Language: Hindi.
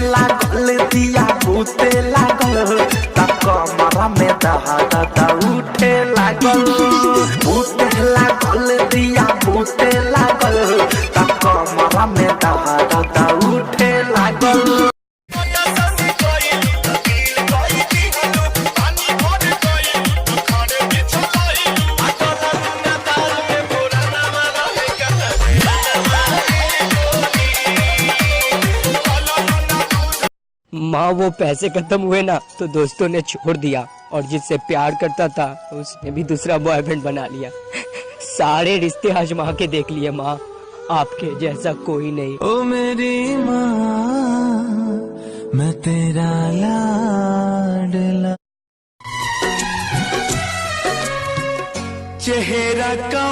लागल दिया भूते लागल तब कमरा में दहदत उठे लागल। भूते लागल दिया भूते लागल तब कमरा में दहदत उठे लागल। माँ वो पैसे खत्म हुए ना तो दोस्तों ने छोड़ दिया और जिससे प्यार करता था उसने भी दूसरा बॉयफ्रेंड बना लिया। सारे रिश्ते आजमा के देख लिए माँ, आपके जैसा कोई नहीं। ओ मेरी माँ मैं तेरा लाडला। चेहरा का